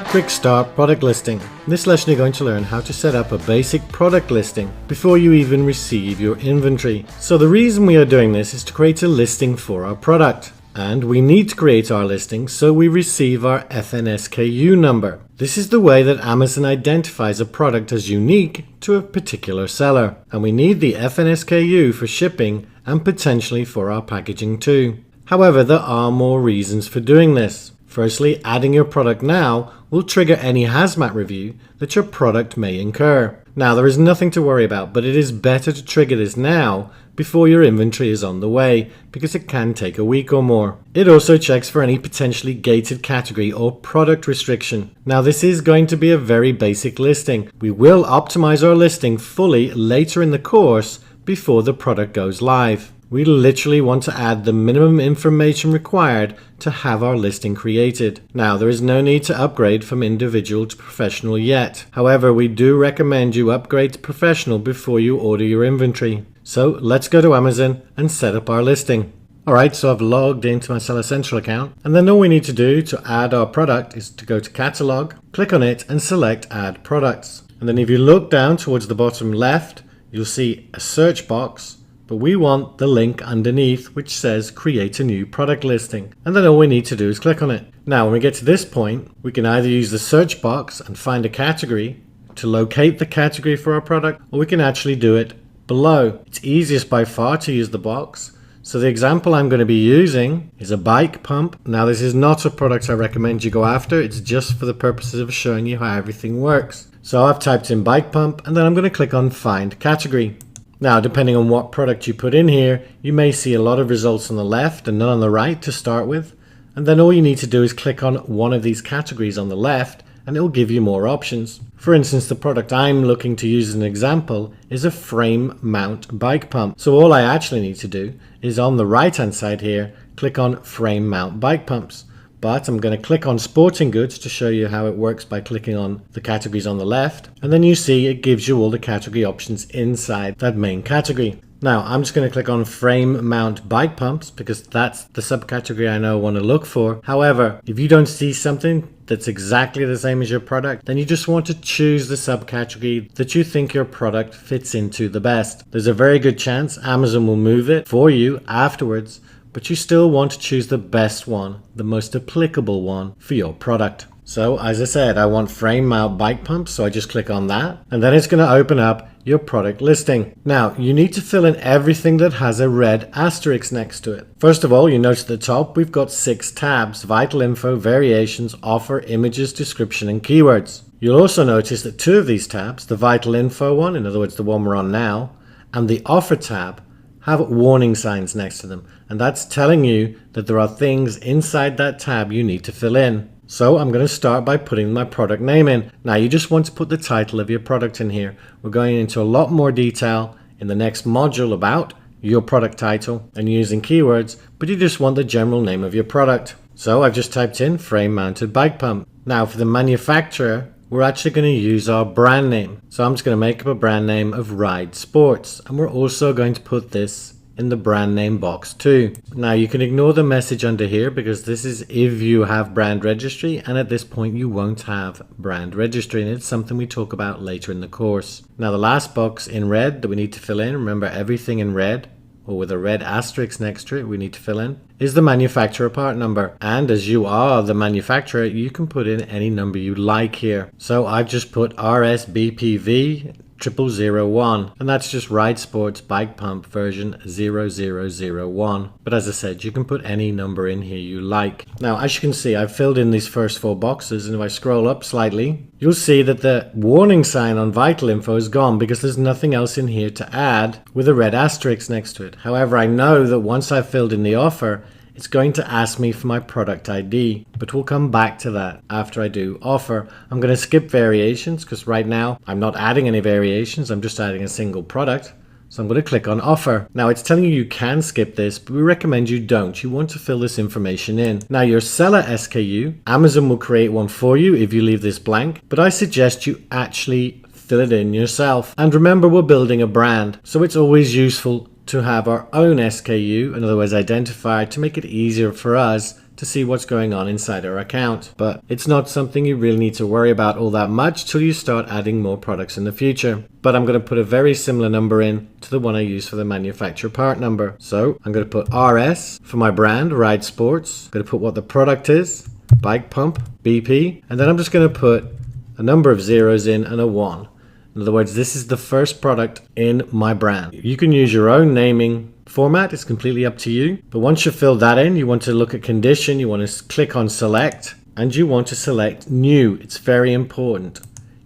Quick Start Product Listing. In this lesson you're going to learn how to set up a basic product listing before you even receive your inventory. So the reason we are doing this is to create a listing for our product. And we need to create our listing so we receive our FNSKU number. This is the way that Amazon identifies a product as unique to a particular seller. And we need the FNSKU for shipping and potentially for our packaging too. However, there are more reasons for doing this. Firstly, adding your product now will trigger any hazmat review that your product may incur. Now, there is nothing to worry about, but it is better to trigger this now before your inventory is on the way, because it can take a week or more. It also checks for any potentially gated category or product restriction. Now, this is going to be a very basic listing. We will optimize our listing fully later in the course before the product goes live. We literally want to add the minimum information required to have our listing created. Now, there is no need to upgrade from individual to professional yet. However, we do recommend you upgrade to professional before you order your inventory. So let's go to Amazon and set up our listing. Alright, so I've logged into my Seller Central account, and then all we need to do to add our product is to go to Catalog, click on it and select Add Products. And then if you look down towards the bottom left, you'll see a search box. But we want the link underneath which says create a new product listing. And then all we need to do is click on it. Now when we get to this point, we can either use the search box and find a category to locate the category for our product, or we can actually do it below. It's easiest by far to use the box. So the example I'm going to be using is a bike pump. Now this is not a product I recommend you go after. It's just for the purposes of showing you how everything works. So I've typed in bike pump and then I'm going to click on find category. Now, depending on what product you put in here, you may see a lot of results on the left and none on the right to start with. And then all you need to do is click on one of these categories on the left and it will give you more options. For instance, the product I'm looking to use as an example is a frame mount bike pump. So all I actually need to do is on the right hand side here, click on frame mount bike pumps. But I'm going to click on sporting goods to show you how it works by clicking on the categories on the left. And then you see it gives you all the category options inside that main category. Now I'm just going to click on frame mount bike pumps because that's the subcategory I know I want to look for. However, if you don't see something that's exactly the same as your product, then you just want to choose the subcategory that you think your product fits into the best. There's a very good chance Amazon will move it for you afterwards, but you still want to choose the best one, the most applicable one for your product. So as I said, I want frame mount bike pumps, so I just click on that and then it's going to open up your product listing. Now you need to fill in everything that has a red asterisk next to it. First of all, you notice at the top we've got 6 tabs: vital info, variations, offer, images, description and keywords. You'll also notice that 2 of these tabs, the vital info one, in other words the one we're on now, and the offer tab, have warning signs next to them, and that's telling you that there are things inside that tab you need to fill in. So I'm going to start by putting my product name in. Now you just want to put the title of your product in here. We're going into a lot more detail in the next module about your product title and using keywords, but you just want the general name of your product. So I've just typed in frame mounted bike pump. Now for the manufacturer, we're actually going to use our brand name. So I'm just going to make up a brand name of Ride Sports, and we're also going to put this in the brand name box too. Now you can ignore the message under here because this is if you have brand registry, and at this point you won't have brand registry, and it's something we talk about later in the course. Now the last box in red that we need to fill in, remember everything in red or with a red asterisk next to it we need to fill in, is the manufacturer part number. And as you are the manufacturer, you can put in any number you like here. So I've just put RSBPV 0001, and that's just Ride Sports Bike Pump version 0001. But as I said, you can put any number in here you like. Now as you can see, I've filled in these first 4 boxes, and if I scroll up slightly, you'll see that the warning sign on vital info is gone because there's nothing else in here to add with a red asterisk next to it. However, I know that once I've filled in the offer, it's going to ask me for my product ID, but we'll come back to that after I do offer. I'm going to skip variations because right now I'm not adding any variations, I'm just adding a single product. So I'm going to click on offer. Now it's telling you can skip this, but we recommend you don't. You want to fill this information in. Now your seller SKU, Amazon will create one for you if you leave this blank, but I suggest you actually fill it in yourself. And remember, we're building a brand, so it's always useful to have our own SKU, in other words identifier, to make it easier for us to see what's going on inside our account. But it's not something you really need to worry about all that much till you start adding more products in the future. But I'm going to put a very similar number in to the one I use for the manufacturer part number. So I'm going to put RS for my brand, Ride Sports. I'm going to put what the product is, Bike Pump, BP. And then I'm just going to put a number of zeros in and a 1. In other words, this is the first product in my brand. You can use your own naming format, it's completely up to you. But once you've filled that in, you want to look at condition, you want to click on select, and you want to select new. It's very important.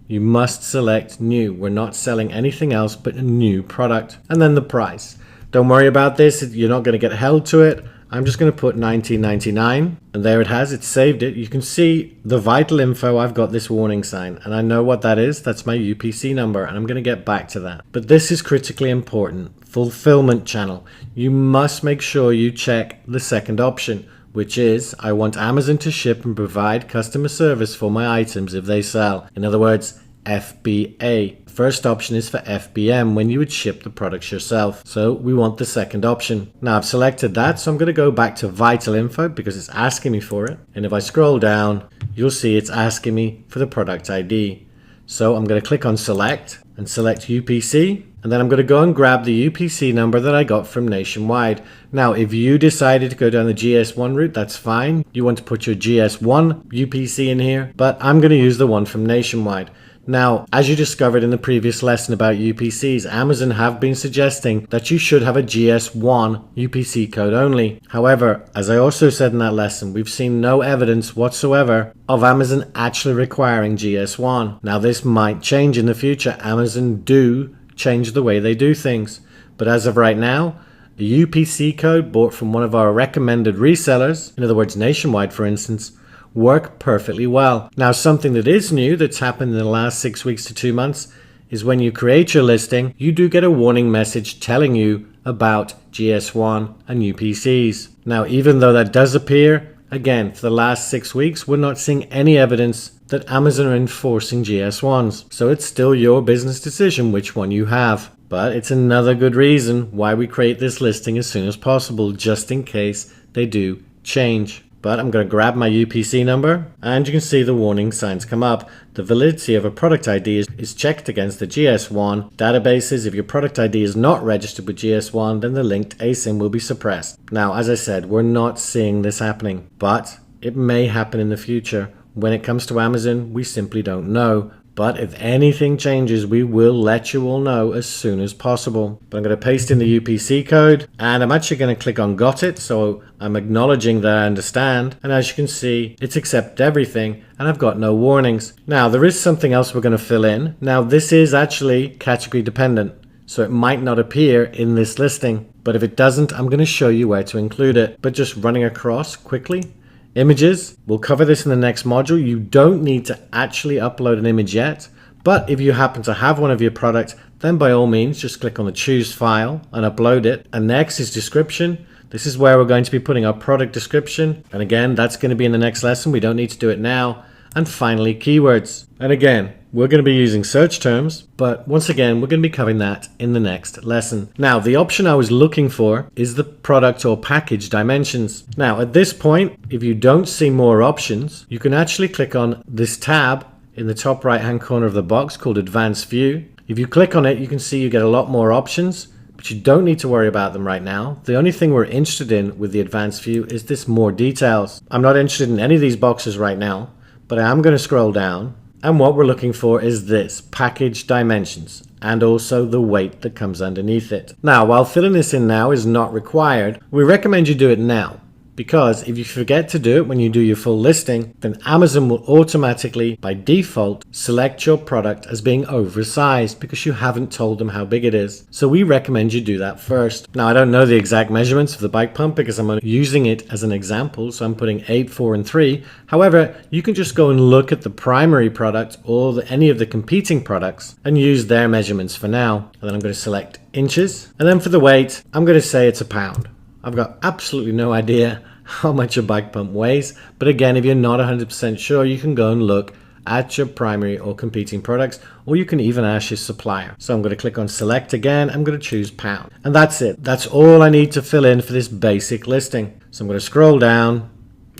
You must select new. We're not selling anything else but a new product. And then the price. Don't worry about this, you're not going to get held to it. I'm just going to put $19.99, and there it has, it's saved it. You can see the vital info, I've got this warning sign, and I know what that is. That's my UPC number, and I'm going to get back to that. But this is critically important. Fulfillment channel. You must make sure you check the second option, which is I want Amazon to ship and provide customer service for my items if they sell. In other words, FBA. First option is for FBM, when you would ship the products yourself. So we want the second option. Now I've selected that, so I'm going to go back to vital info because it's asking me for it. And if I scroll down, you'll see it's asking me for the product ID. So I'm going to click on select and select UPC. And then I'm going to go and grab the UPC number that I got from Nationwide. Now, if you decided to go down the GS1 route, that's fine. You want to put your GS1 UPC in here, but I'm going to use the one from Nationwide. Now, as you discovered in the previous lesson about UPCs, Amazon have been suggesting that you should have a GS1 UPC code only. However, as I also said in that lesson, we've seen no evidence whatsoever of Amazon actually requiring GS1. Now, this might change in the future. Amazon do change the way they do things. But as of right now, a UPC code bought from one of our recommended resellers, in other words, Nationwide for instance, work perfectly well. Now, something that is new that's happened in the last 6 weeks to 2 months is when you create your listing, you do get a warning message telling you about GS1 and UPCs. Now, even though that does appear, again, for the last 6 weeks, we're not seeing any evidence that Amazon are enforcing GS1s. So it's still your business decision which one you have. But it's another good reason why we create this listing as soon as possible, just in case they do change. But I'm going to grab my UPC number, and you can see the warning signs come up. The validity of a product ID is checked against the GS1 databases. If your product ID is not registered with GS1, then the linked ASIN will be suppressed. Now, as I said, we're not seeing this happening, but it may happen in the future. When it comes to Amazon, we simply don't know. But if anything changes, we will let you all know as soon as possible. But I'm going to paste in the UPC code, and I'm actually going to click on Got It. So I'm acknowledging that I understand. And as you can see, it's accept everything, and I've got no warnings. Now, there is something else we're going to fill in. Now, this is actually category dependent, so it might not appear in this listing. But if it doesn't, I'm going to show you where to include it. But just running across quickly. Images, we'll cover this in the next module. You don't need to actually upload an image yet, but if you happen to have one of your products, then by all means just click on the choose file and upload it. And next is description. This is where we're going to be putting our product description, and again, that's going to be in the next lesson. We don't need to do it now. And finally, keywords. And again, we're going to be using search terms, but once again, we're going to be covering that in the next lesson. Now, the option I was looking for is the product or package dimensions. Now, at this point, if you don't see more options, you can actually click on this tab in the top right-hand corner of the box called Advanced View. If you click on it, you can see you get a lot more options, but you don't need to worry about them right now. The only thing we're interested in with the Advanced View is this more details. I'm not interested in any of these boxes right now, but I am going to scroll down, and what we're looking for is this package dimensions and also the weight that comes underneath it. Now, while filling this in now is not required, we recommend you do it now, because if you forget to do it when you do your full listing, then Amazon will automatically, by default, select your product as being oversized because you haven't told them how big it is. So we recommend you do that first. Now, I don't know the exact measurements of the bike pump because I'm only using it as an example, so I'm putting 8, 4, and 3. However, you can just go and look at the primary product or any of the competing products and use their measurements for now. And then I'm going to select inches. And then for the weight, I'm going to say it's a pound. I've got absolutely no idea how much a bike pump weighs, but again, if you're not 100% sure, you can go and look at your primary or competing products, or you can even ask your supplier. So I'm going to click on select again. I'm going to choose pound, and that's it. That's all I need to fill in for this basic listing. So I'm going to scroll down,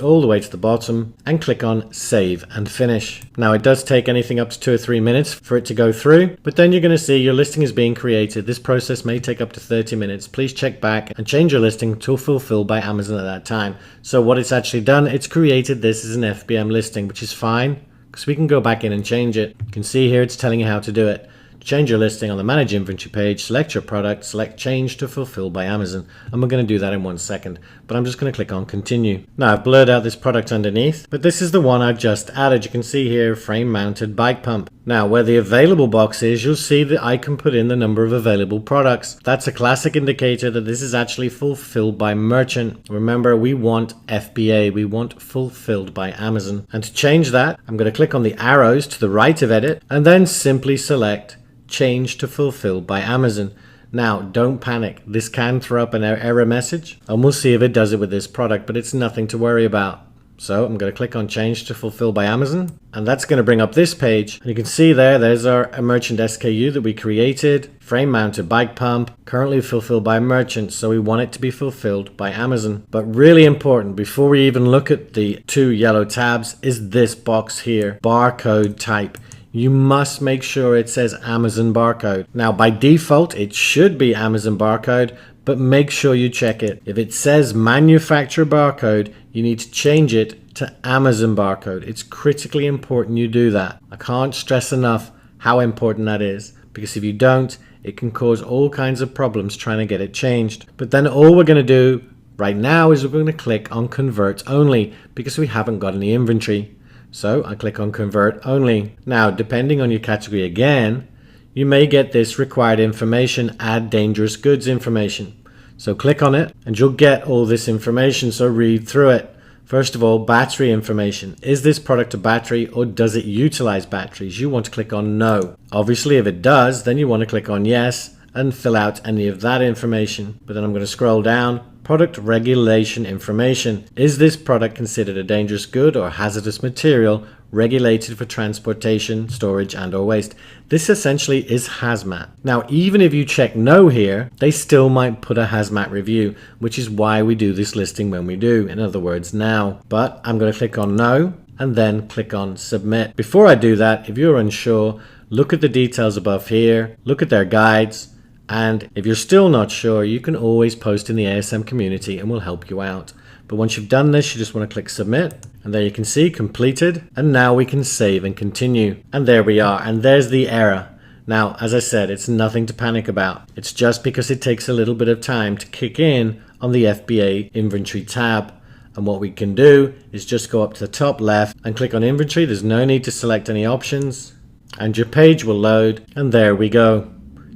all the way to the bottom and click on Save and Finish. Now it does take anything up to 2 or 3 minutes for it to go through, but then you're going to see your listing is being created. This process may take up to 30 minutes. Please check back and change your listing to Fulfilled by Amazon at that time. So what it's actually done, it's created this as an FBM listing, which is fine because we can go back in and change it. You can see here it's telling you how to do it. Change your listing on the Manage Inventory page, select your product, select Change to Fulfilled by Amazon, and we're going to do that in 1 second, but I'm just going to click on Continue. Now I've blurred out this product underneath, but this is the one I've just added. You can see here, frame mounted bike pump. Now where the available box is, you'll see that I can put in the number of available products. That's a classic indicator that this is actually fulfilled by merchant. Remember, we want FBA, we want Fulfilled by Amazon. And to change that, I'm going to click on the arrows to the right of Edit, and then simply select Change to Fulfilled by Amazon. Now don't panic, this can throw up an error message and we'll see if it does it with this product, but it's nothing to worry about. So I'm going to click on Change to Fulfilled by Amazon, and that's going to bring up this page, and you can see there's our merchant SKU that we created, frame mounted bike pump, currently fulfilled by merchant, so we want it to be fulfilled by Amazon. But really important, before we even look at the 2 yellow tabs, is this box here, barcode type. You must make sure it says Amazon barcode. Now by default it should be Amazon barcode, but make sure you check it. If it says manufacturer barcode, you need to change it to Amazon barcode. It's critically important you do that. I can't stress enough how important that is, because if you don't, it can cause all kinds of problems trying to get it changed. But then all we're going to do right now is we're going to click on Convert Only, because we haven't got any inventory. So I click on Convert Only. Now, depending on your category again, you may get this required information, add dangerous goods information. So click on it and you'll get all this information, so read through it. First of all, battery information. Is this product a battery or does it utilize batteries? You want to click on No. Obviously, if it does, then you want to click on Yes and fill out any of that information. But then I'm going to scroll down. Product regulation information. Is this product considered a dangerous good or hazardous material regulated for transportation, storage, and or waste? This essentially is hazmat. Now, even if you check no here, they still might put a hazmat review, which is why we do this listing when we do, in other words, now. But I'm going to click on no and then click on submit. Before I do that, if you're unsure, look at the details above here, look at their guides, and if you're still not sure, you can always post in the ASM community and we'll help you out. But once you've done this, you just want to click submit, and there you can see completed, and now we can save and continue. And there we are, and there's the error. Now, as I said, it's nothing to panic about. It's just because it takes a little bit of time to kick in on the FBA inventory tab. And what we can do is just go up to the top left and click on inventory. There's no need to select any options, and your page will load, and there we go.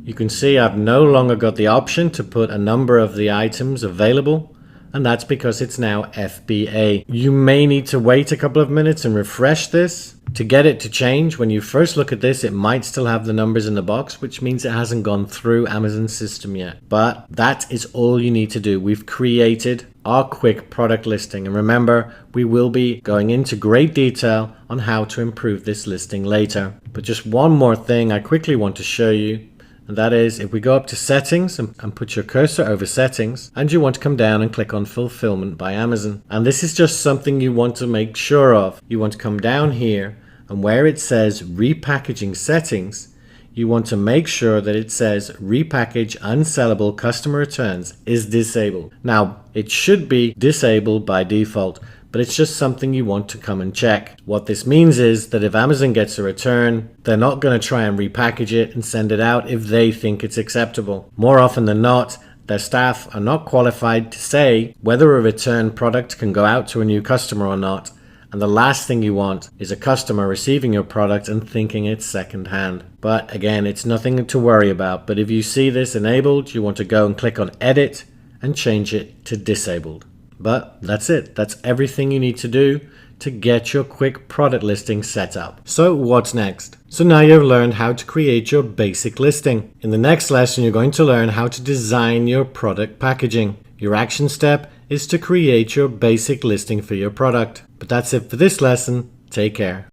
You can see I've no longer got the option to put a number of the items available, and that's because it's now FBA. You may need to wait a couple of minutes and refresh this to get it to change. When you first look at this, it might still have the numbers in the box, which means it hasn't gone through Amazon's system yet. But that is all you need to do. We've created our quick product listing, and remember, we will be going into great detail on how to improve this listing later. But just one more thing I quickly want to show you. And that is, if we go up to settings and put your cursor over settings, and you want to come down and click on Fulfillment by Amazon. And this is just something you want to make sure of. You want to come down here, and where it says repackaging settings, you want to make sure that it says repackage unsellable customer returns is disabled. Now, it should be disabled by default, but it's just something you want to come and check. What this means is that if Amazon gets a return, they're not going to try and repackage it and send it out if they think it's acceptable. More often than not, their staff are not qualified to say whether a returned product can go out to a new customer or not. And the last thing you want is a customer receiving your product and thinking it's secondhand. But again, it's nothing to worry about. But if you see this enabled, you want to go and click on Edit and change it to disabled. But that's it. That's everything you need to do to get your quick product listing set up. So what's next? So now you've learned how to create your basic listing. In the next lesson, you're going to learn how to design your product packaging. Your action step is to create your basic listing for your product. But that's it for this lesson. Take care.